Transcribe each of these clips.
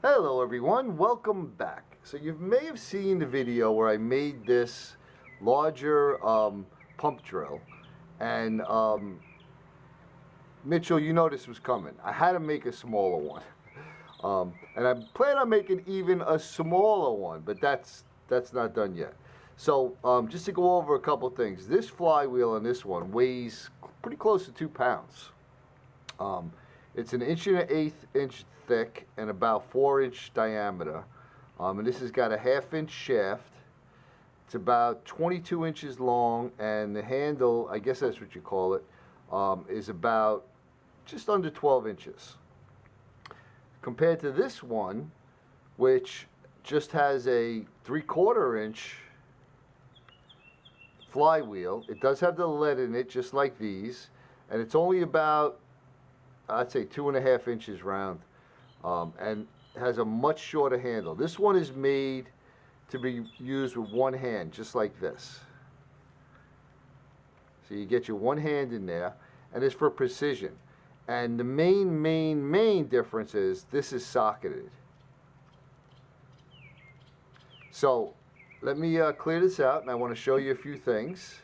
Hello everyone, welcome back. So you may have seen the video where I made this larger pump drill, and Mitchell, you know this was coming. I had to make a smaller one, and I plan on making even a smaller one, but that's not done yet. So just to go over a couple things, this flywheel on this one weighs pretty close to 2 pounds. Um, it's an inch and an eighth inch thick and about 4 inch diameter. And this has got a half-inch shaft. It's about 22 inches long, and the handle, I guess that's what you call it, is about just under 12 inches. Compared to this one, which just has a 3/4 inch flywheel. It does have the lead in it, just like these, and it's only about, I'd say, 2.5 inches round, and has a much shorter handle. This one is made to be used with one hand, just like this. So you get your one hand in there, and it's for precision. And the main difference is this is socketed. So let me clear this out, and I want to show you a few things,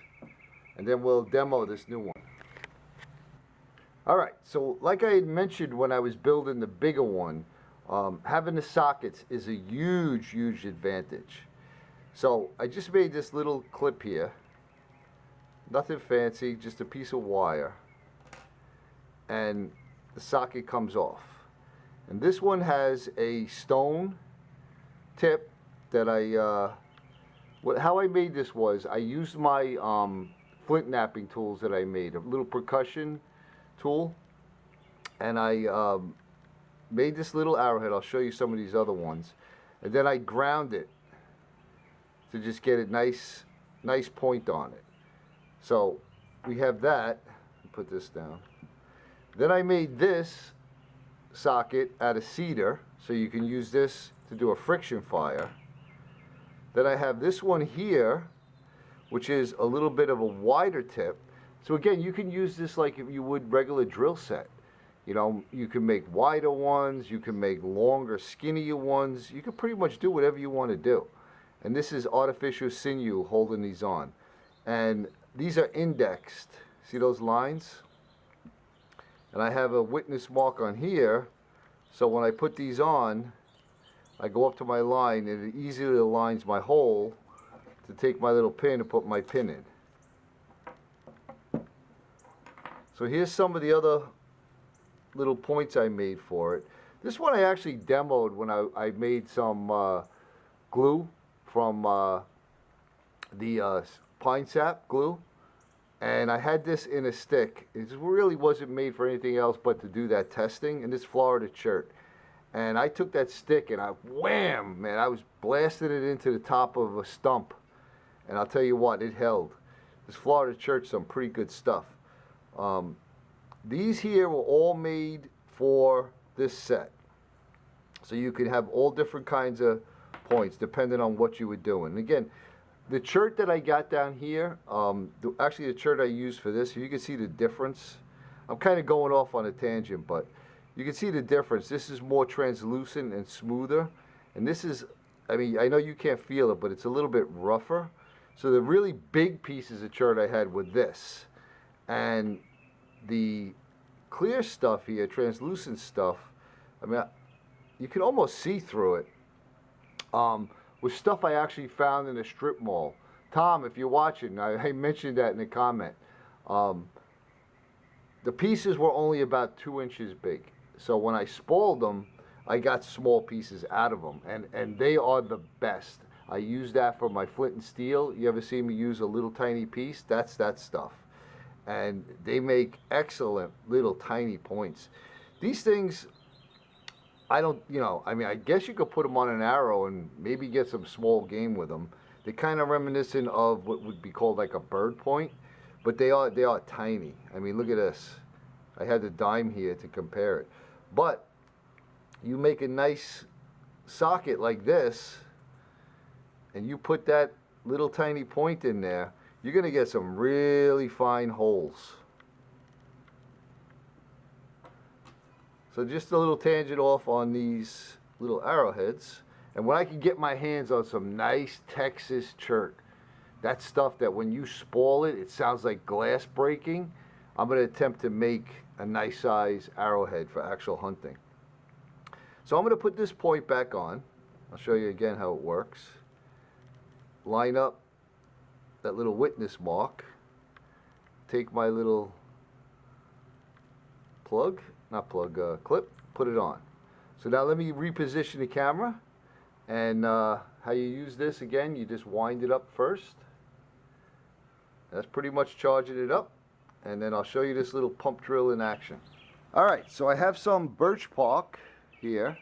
and then we'll demo this new one. Alright, so like I had mentioned when I was building the bigger one, having the sockets is a huge advantage. So I just made this little clip here. Nothing fancy, just a piece of wire. And the socket comes off. And this one has a stone tip that how I made this was I used my flint knapping tools that I made, a little percussion tool, and I made this little arrowhead. I'll show you some of these other ones, and then I ground it to just get a nice point on it. So we have that. Put this down. Then I made this socket out of cedar, so you can use this to do a friction fire. Then I have this one here, which is a little bit of a wider tip. So again, you can use this like if you would regular drill set. You know, you can make wider ones, you can make longer, skinnier ones. You can pretty much do whatever you want to do. And this is artificial sinew holding these on. And these are indexed. See those lines? And I have a witness mark on here. So when I put these on, I go up to my line and it easily aligns my hole to take my little pin and put my pin in. So here's some of the other little points I made for it. This one I actually demoed when I made some glue from the pine sap glue. And I had this in a stick. It really wasn't made for anything else but to do that testing in this Florida chert. And I took that stick and I wham, man, I was blasting it into the top of a stump. And I'll tell you what, it held. This Florida chert, some pretty good stuff. These here were all made for this set. So you could have all different kinds of points depending on what you were doing. And again, the chert that I got down here, actually the chert I used for this, you can see the difference. I'm kind of going off on a tangent, but you can see the difference. This is more translucent and smoother. And this is, I mean, I know you can't feel it, but it's a little bit rougher. So the really big pieces of chert I had were this. And the clear stuff here, translucent stuff, I mean, you can almost see through it. Was stuff I actually found in a strip mall. Tom, if you're watching, I mentioned that in the comment. The pieces were only about 2 inches big. So when I spoiled them, I got small pieces out of them. And they are the best. I use that for my flint and steel. You ever see me use a little tiny piece? That's that stuff. And they make excellent little tiny points. These things, I don't, I mean, I guess you could put them on an arrow and maybe get some small game with them. They're kind of reminiscent of what would be called like a bird point, but they are tiny. I mean, look at this. I had the dime here to compare it. But you make a nice socket like this, and you put that little tiny point in there, you're going to get some really fine holes. So just a little tangent off on these little arrowheads. And when I can get my hands on some nice Texas chert, that stuff that when you spoil it, it sounds like glass breaking, I'm going to attempt to make a nice size arrowhead for actual hunting. So I'm going to put this point back on. I'll show you again how it works. Line up that little witness mark. Take my little clip, put it on. So now let me reposition the camera. And how you use this, again, you just wind it up first. That's pretty much charging it up. And then I'll show you this little pump drill in action. All right, so I have some birch bark here.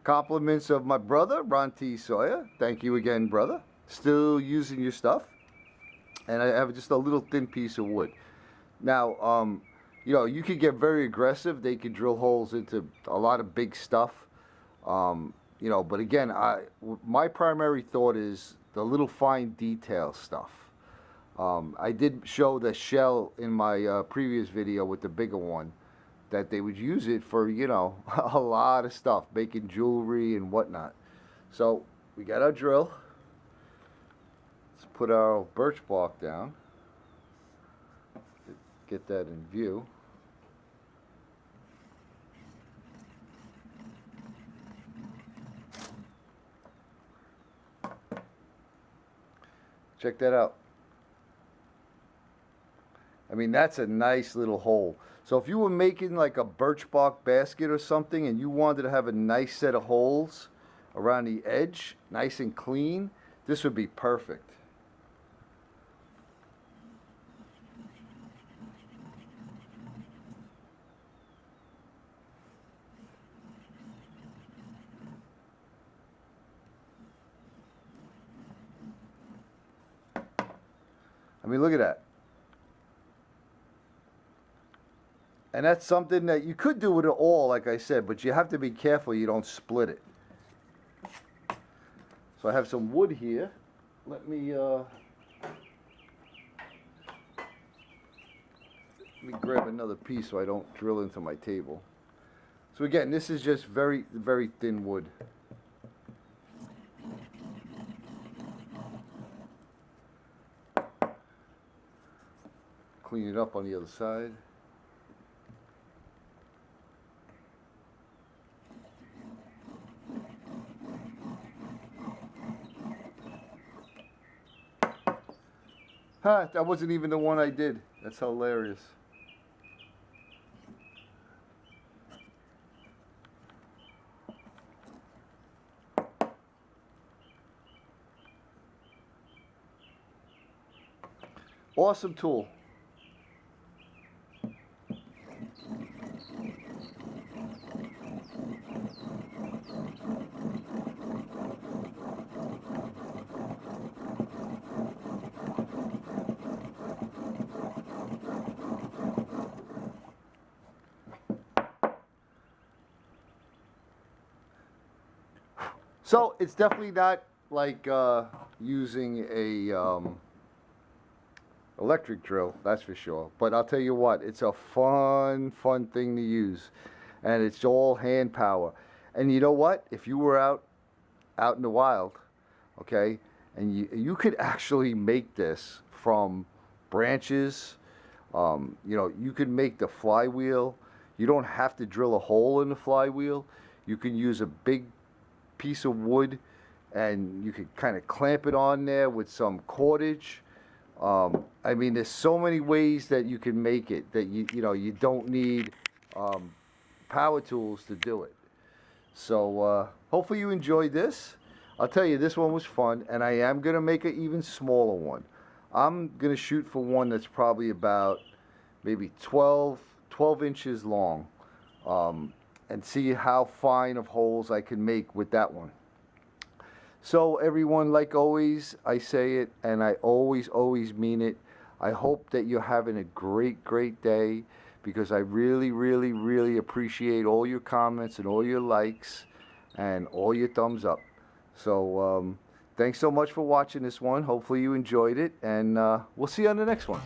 Compliments of my brother, Ron T. Sawyer. Thank you again, brother. Still using your stuff. And I have just a little thin piece of wood. Now, you know, you could get very aggressive. They could drill holes into a lot of big stuff. You know, but again, my primary thought is the little fine detail stuff. I did show the shell in my previous video with the bigger one, that they would use it for, you know, a lot of stuff, making jewelry and whatnot. So we got our drill. Let's put our birch bark down. Get that in view. Check that out. I mean, that's a nice little hole. So if you were making like a birch bark basket or something and you wanted to have a nice set of holes around the edge, nice and clean, this would be perfect. I mean, look at that. And that's something that you could do with it all, like I said, but you have to be careful you don't split it. So I have some wood here. Let me grab another piece so I don't drill into my table. So again, this is just very, very thin wood. Clean it up on the other side. Ha, that wasn't even the one I did. That's hilarious. Awesome tool. So it's definitely not like using a electric drill, that's for sure. But I'll tell you what, it's a fun thing to use, and it's all hand power. And you know what? If you were out in the wild, okay, and you could actually make this from branches. You know, you could make the flywheel. You don't have to drill a hole in the flywheel. You can use a big piece of wood and you could kind of clamp it on there with some cordage. I mean, there's so many ways that you can make it that you know, you don't need power tools to do it. So hopefully you enjoyed this. I'll tell you, this one was fun, and I am gonna make an even smaller one. I'm gonna shoot for one that's probably about maybe 12 inches long, and see how fine of holes I can make with that one. So everyone, like always, I say it, and I always mean it. I hope that you're having a great day, because I really appreciate all your comments and all your likes and all your thumbs up. So thanks so much for watching this one. Hopefully you enjoyed it, and we'll see you on the next one.